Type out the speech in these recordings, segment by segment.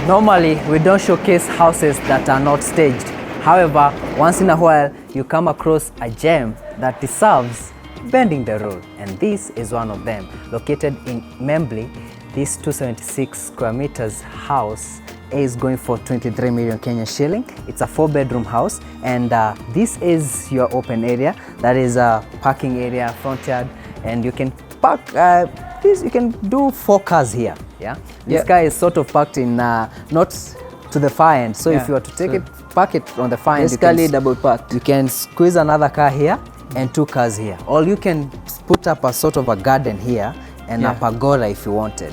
Normally, we don't showcase houses that are not staged. However, once in a while, you come across a gem that deserves bending the rule, and this is one of them. Located in Membley, this 276 square meters house is going for 23 million Kenyan shilling. It's a 4-bedroom house, and this is your open area. That is a parking area, front yard, and you can park you can do 4 cars here. Yeah, this car is sort of parked in not to the far end, so if you were to take it, park it on the far end, basically double parked. You can squeeze another car here and 2 cars here, or you can put up a sort of a garden here and a pergola if you wanted.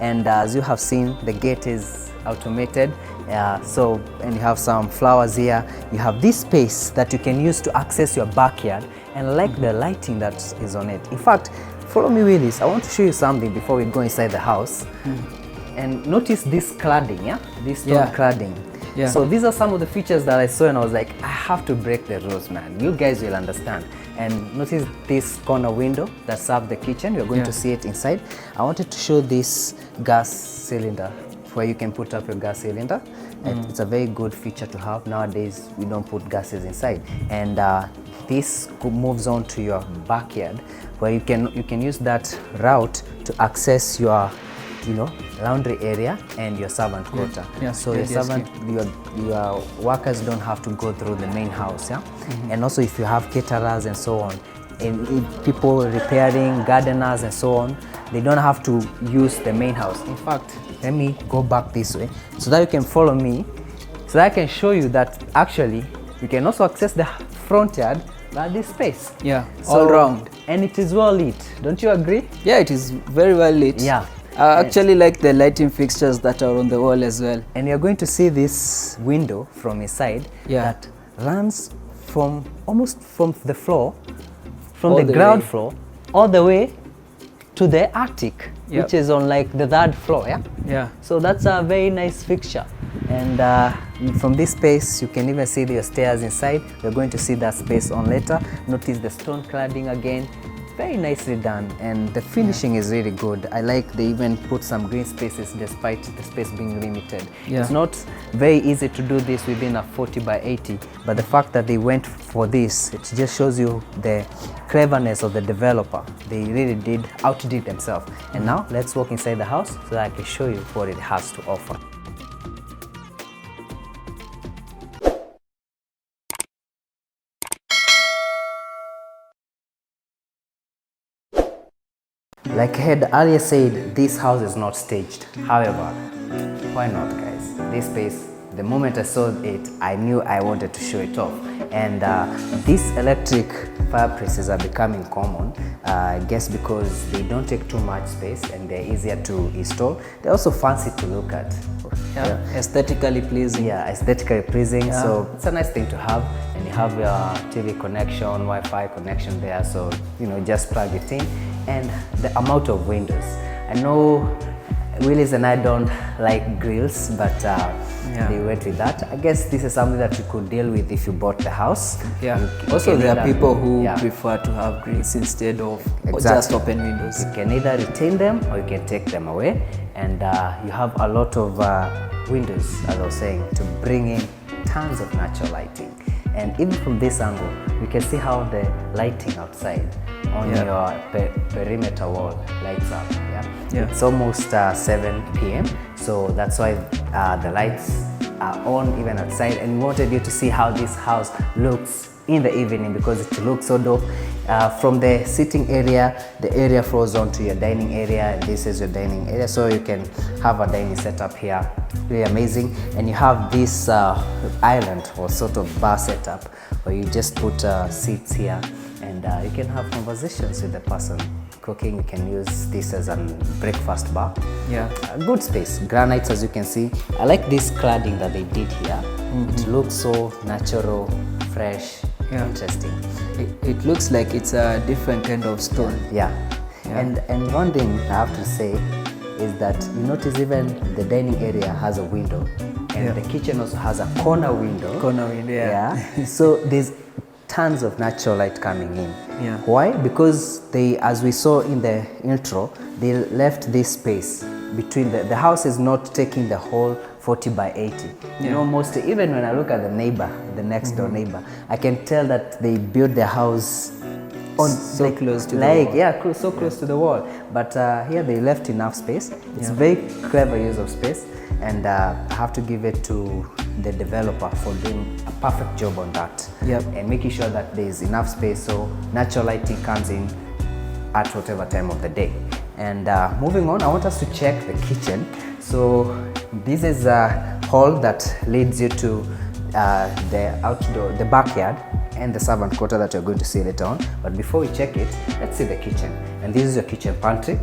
And as you have seen, the gate is automated, and you have some flowers here. You have this space that you can use to access your backyard, and I like the lighting that is on it. In fact, follow me with this. I want to show you something before we go inside the house. And notice this cladding, this stone cladding. So these are some of the features that I saw, and I was like, I have to break the rules, man. You guys will understand. And notice this corner window that serves the kitchen. You're going to see it inside. I wanted to show this gas cylinder where you can put up your gas cylinder. And it's a very good feature to have. Nowadays, we don't put gases inside. And this moves on to your backyard, where you can use that route to access your laundry area and your servant quarter. So your workers don't have to go through the main house. And also, if you have caterers and so on, and people repairing, gardeners and so on, they don't have to use the main house. In fact, let me go back this way so that you can follow me, so that I can show you that actually you can also access the front yard by this space. All round. And it is well lit. Don't you agree? Yeah, it is very well lit. I actually like the lighting fixtures that are on the wall as well. And you're going to see this window from inside that runs from almost from the floor, from the ground floor, all the way to the attic, which is on like the 3rd floor. So that's a very nice fixture. And from this space, you can even see your stairs inside. We're going to see that space on later. Notice the stone cladding again. Very nicely done, and the finishing is really good. I like they even put some green spaces despite the space being limited. It's not very easy to do this within a 40 by 80, but the fact that they went for this, it just shows you the cleverness of the developer. They really outdid themselves. And now let's walk inside the house so that I can show you what it has to offer. Like I had earlier said, this house is not staged. However, why not, guys? This space, the moment I saw it, I knew I wanted to show it off. And these electric fireplaces are becoming common, I guess because they don't take too much space and they're easier to install. They're also fancy to look at. Aesthetically pleasing. Aesthetically pleasing. So it's a nice thing to have. And you have your TV connection, Wi-Fi connection there. So, just plug it in. And the amount of windows. I know Willis and I don't like grills, but they went with that. I guess this is something that you could deal with if you bought the house. Also, there are people who prefer to have grills instead of just open windows. You can either retain them or you can take them away. And you have a lot of windows, as I was saying, to bring in tons of natural lighting. And even from this angle, you can see how the lighting outside on your perimeter wall lights up. It's almost 7 p.m. So that's why the lights are on even outside. And we wanted you to see how this house looks in the evening, because it looks so dope. From the sitting area, the area flows on to your dining area, and this is your dining area, so you can have a dining setup here. Really amazing. And you have this island or sort of bar setup where you just put seats here, and you can have conversations with the person cooking. You can use this as a breakfast bar. A good space. Granites, as you can see. I like this cladding that they did here. It looks so natural, fresh, interesting. It looks like it's a different kind of stone. And one thing I have to say is that you notice even the dining area has a window, and the kitchen also has a corner window. So there's tons of natural light coming in. Why? Because they, as we saw in the intro, they left this space between the house is not taking the whole 40 by 80. You know, most, even when I look at the neighbor, the next door neighbor, I can tell that they built their house on so close to the wall. Yeah, so close to the wall. But here they left enough space. It's very clever use of space, and I have to give it to the developer for doing a perfect job on that. And making sure that there is enough space so natural lighting comes in at whatever time of the day. And moving on, I want us to check the kitchen. So this is a hall that leads you to the backyard and the servant quarter that you're going to see later on. But before we check it, let's see the kitchen. And this is your kitchen pantry.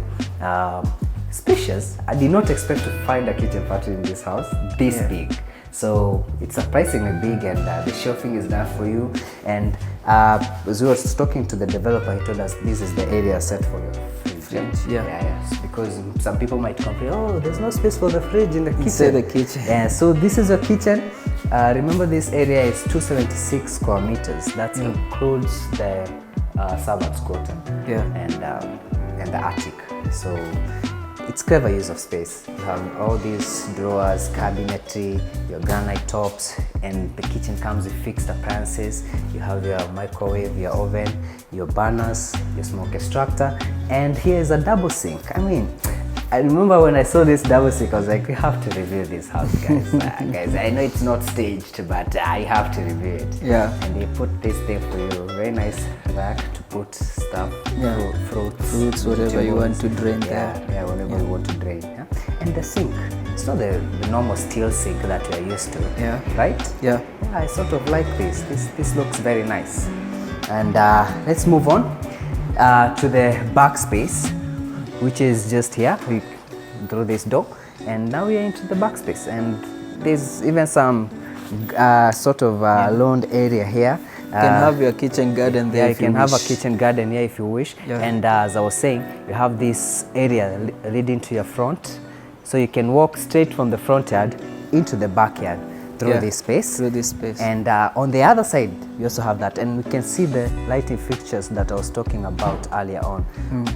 Spacious. I did not expect to find a kitchen pantry in this house this big. So it's surprisingly big, and the shelving is done for you. And as we were talking to the developer, he told us this is the area set for your fridge. Because some people might complain, oh, there's no space for the fridge in the kitchen. Inside the kitchen. Yeah, so this is your kitchen. Remember, this area is 276 square meters. That includes the servants' quarter and the attic. So it's clever use of space. You have all these drawers, cabinetry, your granite tops, and the kitchen comes with fixed appliances. You have your microwave, your oven, your burners, your smoke extractor, and here is a double sink. I mean, I remember when I saw this double sink, I was like, we have to review this house, guys. Guys, I know it's not staged, but I have to review it. And they put this thing for you. Very nice rack to put stuff, fruits, whatever you want to drain there. Yeah, whatever you want to drain. And the sink, it's not the normal steel sink that you're used to. Right? Yeah, I sort of like this. This looks very nice. And let's move on to the backspace, which is just here. We through this door, and now we are into the backspace, and there's even some sort of lawn area here. You can have your kitchen garden there. You can have a kitchen garden here if you wish. And as I was saying, you have this area leading to your front, so you can walk straight from the front yard into the backyard through this space. And on the other side, you also have that, and we can see the lighting fixtures that I was talking about earlier on,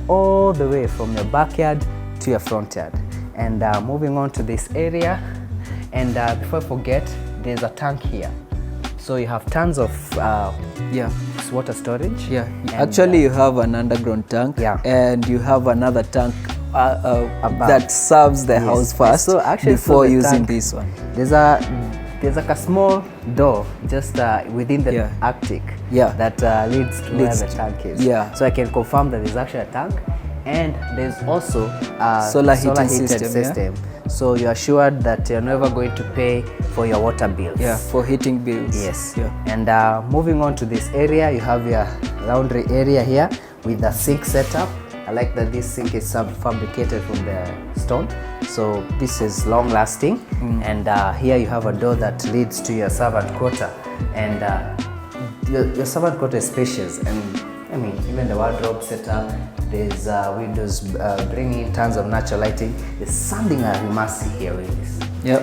all the way from your backyard to your front yard. And moving on to this area, and before I forget, there's a tank here. So you have tons of water storage. Actually, you have an underground tank, and you have another tank that serves the house first, so actually, before using this one. There's like a small door just within the attic that leads to where the tank is. So I can confirm that there's actually a tank, and there's also a solar heating system. So you're assured that you're never going to pay for your water bills. For heating bills. And moving on to this area, you have your laundry area here with the sink setup. I like that this sink is fabricated from the stone, so this is long lasting. And here you have a door that leads to your servant quarter, and your servant quarter is spacious, and I mean, even the wardrobe setup, there's windows bringing in tons of natural lighting. There's something you must see here with this.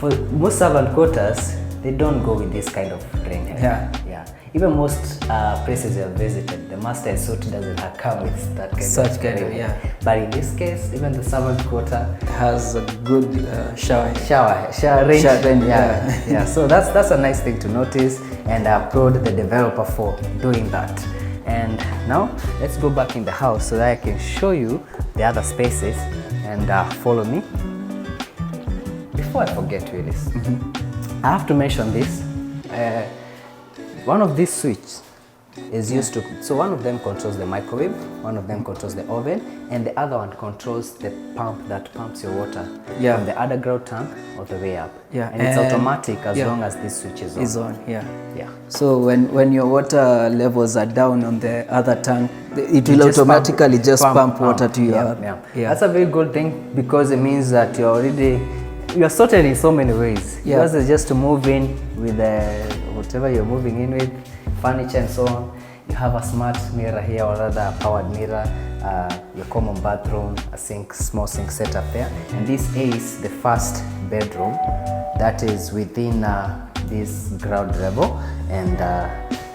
For most servant quarters, they don't go with this kind of drain. Even most places you have visited, the master suite doesn't come with that kind of But in this case, even the servant quarter has a good shower range. So that's a nice thing to notice, and I applaud the developer for doing that. And now let's go back in the house so that I can show you the other spaces, and follow me. Before I forget, Willis, I have to mention this. One of these switches is used to, so one of them controls the microwave, one of them controls the oven, and the other one controls the pump that pumps your water from the underground tank all the way up. And it's automatic as long as this switch is on. So when your water levels are down on the other tank, it will automatically just pump water to your That's a very good thing, because it means that you're sorted in so many ways. Yours is just to move in with whatever you're moving in with, furniture and so on. You have a smart mirror here, or rather a powered mirror, your common bathroom, a small sink setup there. And this is the first bedroom that is within this ground level, and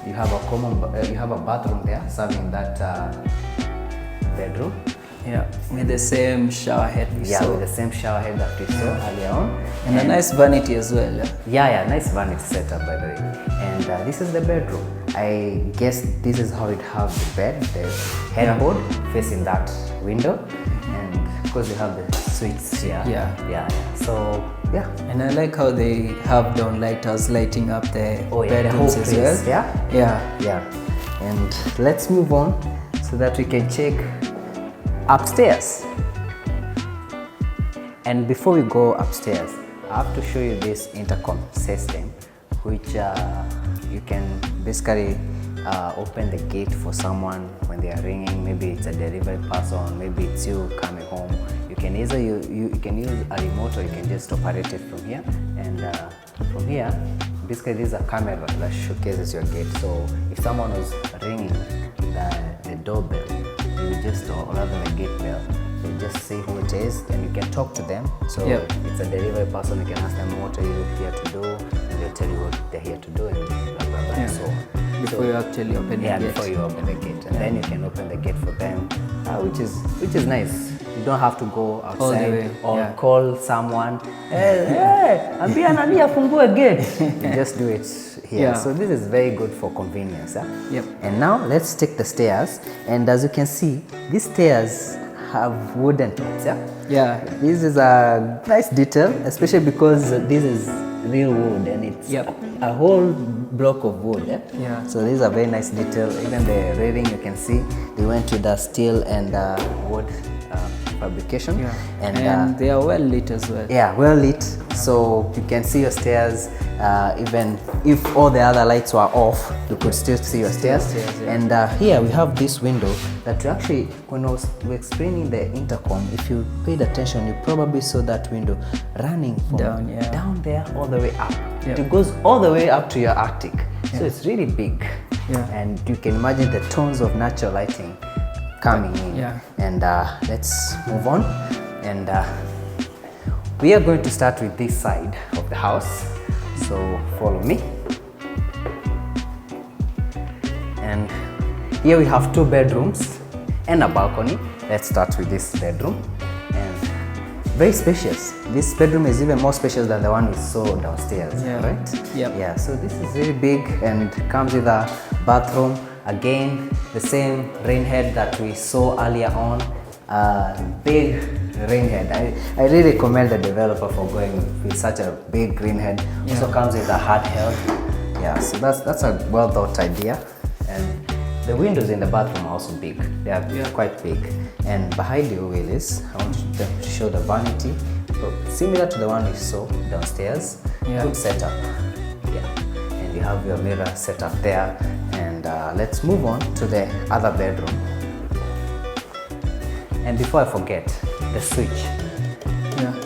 you have a bathroom there serving that bedroom. Yeah, with the same shower head we saw. With the same shower head that we saw earlier on. And a nice vanity as well. Nice vanity setup by the way. And this is the bedroom. I guess this is how it has the bed, the headboard facing that window. And of course you have the suites here. So and I like how they have downlighters lighting up the bedrooms as well. And let's move on so that we can check upstairs. And before we go upstairs, I have to show you this intercom system, which you can basically open the gate for someone when they are ringing. Maybe it's a delivery person, maybe it's you coming home. You can either you can use a remote, or you can just operate it from here. And from here, basically this is a camera that showcases your gate. So if someone was ringing the doorbell, you just, or rather the gate bell, you just say who it is, and you can talk to them. So it's a delivery person, you can ask them what are you here to do, and they'll tell you what they're here to do, and blah blah blah. Before you actually open the gate. Before you open the gate, and then you can open the gate for them, which is nice. You don't have to go outside or call someone. Hey, ambia nani afungue gate. You just do it here. So this is very good for convenience. And now let's take the stairs. And as you can see, these stairs have wooden tops. This is a nice detail, especially because this is real wood, and it's a whole block of wood. So this is a very nice detail. Even the railing, you can see they went with the steel and wood fabrication. And they are well lit as well. Well lit, so you can see your stairs. Even if all the other lights were off, you could still see your stairs. And here we have this window that actually, when I was explaining the intercom, if you paid attention, you probably saw that window running from down there all the way up. It goes all the way up to your attic. So it's really big. And you can imagine the tones of natural lighting coming in. And let's move on. And we are going to start with this side of the house. So follow me. And here we have 2 bedrooms and a balcony. Let's start with this bedroom. And very spacious. This bedroom is even more spacious than the one we saw downstairs, right? So this is really big and comes with a bathroom. Again, the same rain head that we saw earlier on. Big rain head. I really commend the developer for going with such a big rain head. Also comes with a handheld. So that's a well thought idea. And the windows in the bathroom are also big. They are quite big. And behind you, Willis, I want to show the vanity, similar to the one we saw downstairs. Good setup. And you have your mirror set up there. And let's move on to the other bedroom. And before I forget, the switch.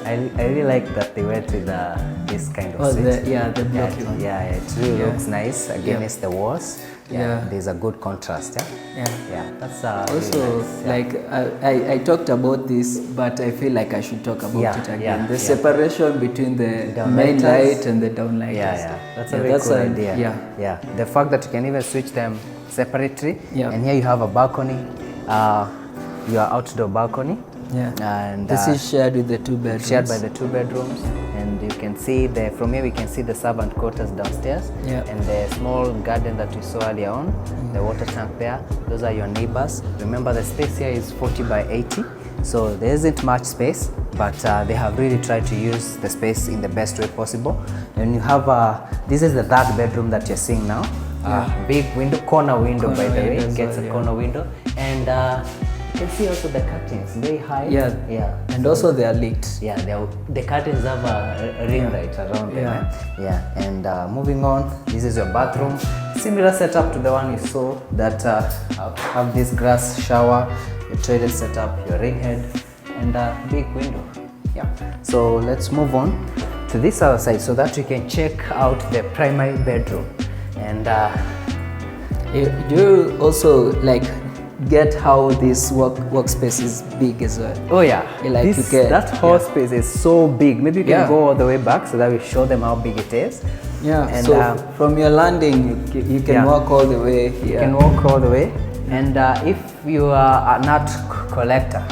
I really like that they went with this kind of switch. The blocky one. It really looks nice against the walls. There's a good contrast. That's also really nice. Like I talked about this, but I feel like I should talk about it again. The separation between the main light and the downlighters. That's a very cool idea. The fact that you can even switch them separately. And here you have a balcony. Your outdoor balcony. And this is shared with the 2 bedrooms. Shared by the 2 bedrooms. And you can see from here we can see the servant quarters downstairs. And the small garden that we saw earlier on, the water tank there. Those are your neighbors. Remember, the space here is 40 by 80. So there isn't much space, but they have really tried to use the space in the best way possible. And you have this is the 3rd bedroom that you're seeing now. Big window, corner window by the way. It gets a corner window. And you can see also the curtains, very high. And also they are lit. The curtains have a ring light around them. And moving on, this is your bathroom. Similar setup to the one you saw that have this grass shower, your toilet setup, your ring head, and a big window. So let's move on to this other side so that you can check out the primary bedroom. And do you also like get how this workspace is big as well? That whole space is so big. Maybe you can go all the way back so that we show them how big it is. And so from your landing, you can walk all the way here. You can walk all the way. And if you are a nut collector,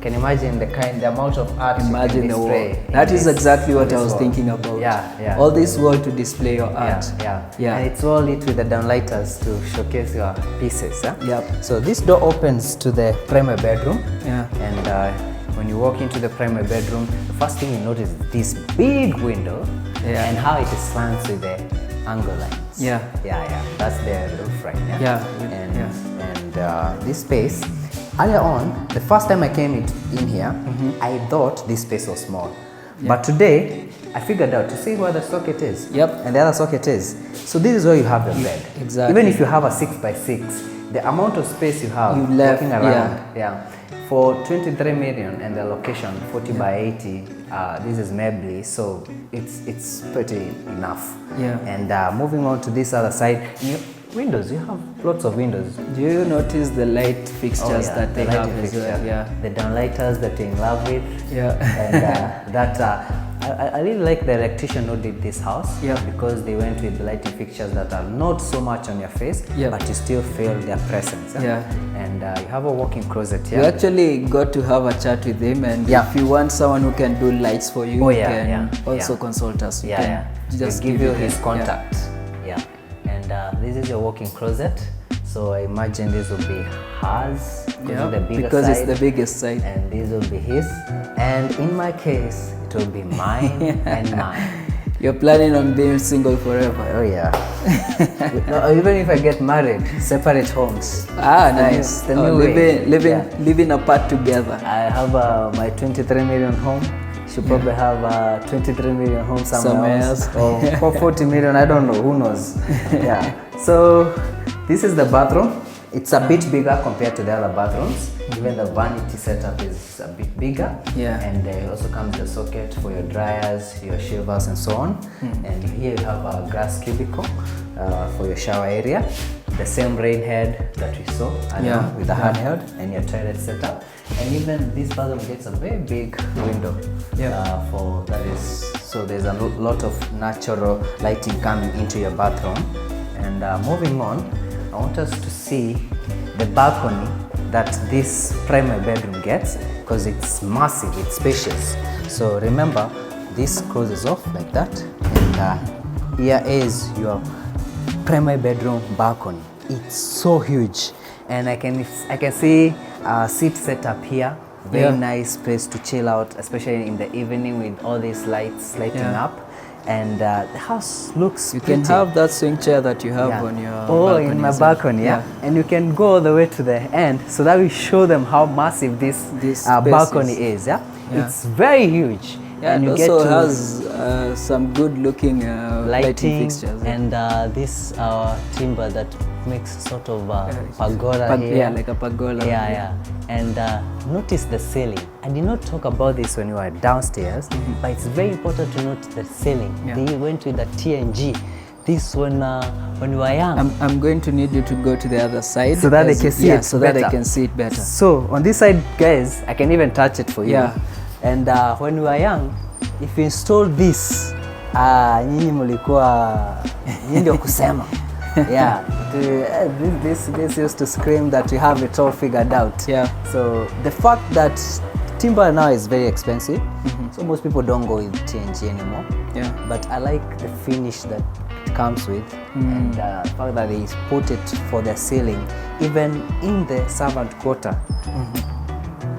can imagine the amount of art. Imagine the wall. That is exactly what I was thinking about. Yeah. All this wall to display your art. Yeah. And it's all lit with the downlighters to showcase your pieces. Yep. So this door opens to the primary bedroom. Yeah. And when you walk into the primary bedroom, the first thing you notice is this big window and how it is slants with the angle lines. Yeah. That's the roof right now. And this space, earlier on, the first time I came in here, I thought this space was small. But today, I figured out to see where the socket is. And the other socket is. So this is where you have the bed. Exactly. Even if you have a 6x6, the amount of space you have walking around. For 23 million and the location 40 by 80, this is Membley, so it's pretty enough. And moving on to this other side, windows, you have lots of windows. Do you notice the light fixtures that they have as well? The downlighters that you're in love with. And I really like the electrician who did this house because they went with lighting fixtures that are not so much on your face, but you still feel their presence. And you have a walk-in closet here. You actually got to have a chat with him, and if you want someone who can do lights for you, you can also consult us. Just give you his contact. And this is your walk-in closet. So I imagine this will be hers because it's the biggest side. And this will be his. And in my case, it will be mine and mine. You're planning on being single forever? Oh yeah. No, even if I get married, separate homes. Nice. Living apart together. I have my 23 million home. She'll probably have 23 million home somewhere else. Or 40 million, I don't know, who knows. So this is the bathroom. It's a bit bigger compared to the other bathrooms. Even the vanity setup is a bit bigger. And there also comes the socket for your dryers, your shavers and so on. And here you have a glass cubicle for your shower area. The same rain head that we saw with the handheld and your toilet setup. And even this bathroom gets a very big window for that is, so there's a lot of natural lighting coming into your bathroom. And moving on, I want us to see the balcony that this primary bedroom gets, because it's massive, it's spacious. So remember, this closes off like that, and here is your primary bedroom balcony. It's so huge, and I can see a seat set up here. Very nice place to chill out, especially in the evening with all these lights lighting up. And the house looks You can have that swing chair that you have on your balcony. In my balcony, and you can go all the way to the end, so that will show them how massive this balcony is. It's very huge. And you also has some good looking lighting fixtures. And this timber that makes sort of pagoda here. Like a pagoda. And notice the ceiling. I did not talk about this when we were downstairs, but it's very important to note the ceiling. They went with the TNG. This when we were young. I'm going to need you to go to the other side so that they can see it. So that I can see it better. So on this side, guys, I can even touch it for you. And when we were young, if you install this, nyinyi mlikuwa ndio kusema. This used to scream that you have it all figured out. So the fact that timber now is very expensive, so most people don't go with TNG anymore. But I like the finish that it comes with, and the fact that they put it for the ceiling, even in the servant quarter.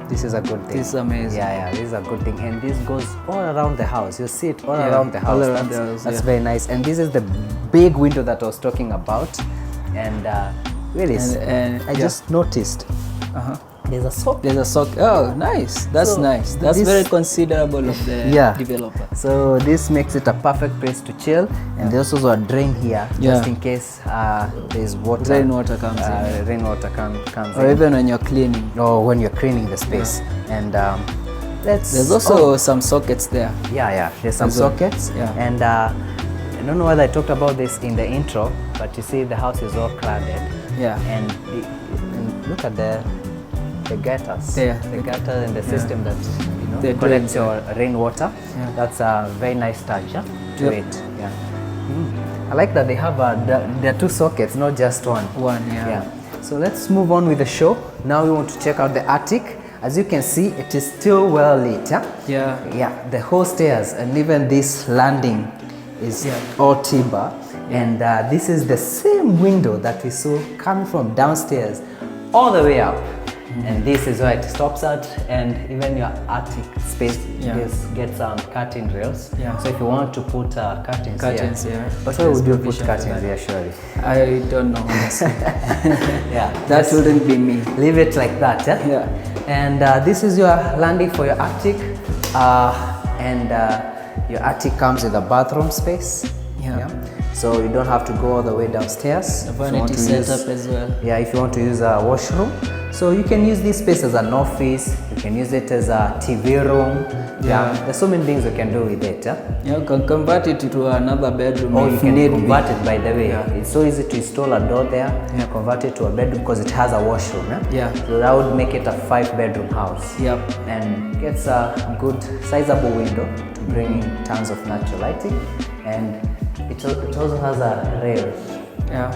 This is a good thing. This is amazing. This is a good thing, and this goes all around the house. You see it all around the house. That's very nice. And this is the big window that I was talking about, and really, I just noticed. There's a socket. There's a socket. Oh, nice. That's nice. That's very considerable of the developer. So this makes it a perfect place to chill, and there's also a drain here, just in case there's water. Rainwater comes in. Rainwater comes or even when you're cleaning. Or when you're cleaning the space. And there's also some sockets there. There's some sockets. And I don't know whether I talked about this in the intro, but you see the house is all cladded. And look at the gutters. The gutters and the system that collects your rainwater. That's a very nice touch to it. I like that they have there are two sockets, not just one. One. So let's move on with the show. Now we want to check out the attic. as you can see, it is still well lit. Yeah, the whole stairs and even this landing is all timber. And this is the same window that we saw coming from downstairs all the way up. And this is where it stops at, and even your attic space gets curtain rails. So if you want to put curtains here. But where would you put curtains here, surely? I don't know, honestly. That just wouldn't be me. Leave it like that. And this is your landing for your attic. Your attic comes with a bathroom space. So you don't have to go all the way downstairs. The vanity setup as well. Yeah, if you want to use a washroom. So you can use this space as an office. You can use it as a TV room. There's so many things you can do with it. You can convert it to another bedroom. Or you can convert it, by the way. It's so easy to install a door there. Convert it to a bedroom because it has a washroom. So that would make it a 5-bedroom house. And gets a good sizable window to bring in tons of natural lighting. And it also has a rail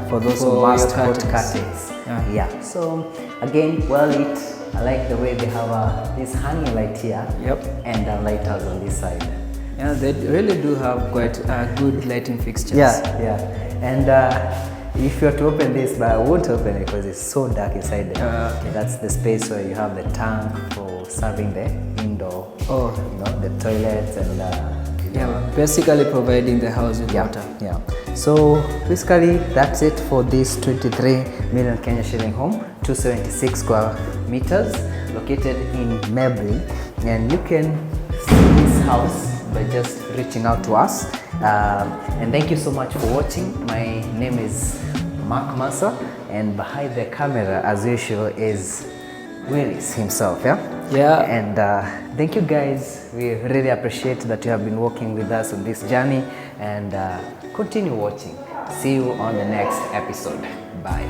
for those who must put curtains. So again, well lit. I like the way they have this hanging light here and the lighters on this side. They really do have quite good lighting fixtures. And if you were to open this, but I won't open it because it's so dark inside there. That's the space where you have the tank for serving the indoor, the toilets and basically providing the house with water. So basically that's it for this 23 million Kenya shilling home, 276 square meters, located in Membley. And you can see this house by just reaching out to us. And thank you so much for watching. My name is Mansa, and behind the camera, as usual, is Willis himself. And thank you guys. We really appreciate that you have been working with us on this journey, and continue watching. See you on the next episode. Bye.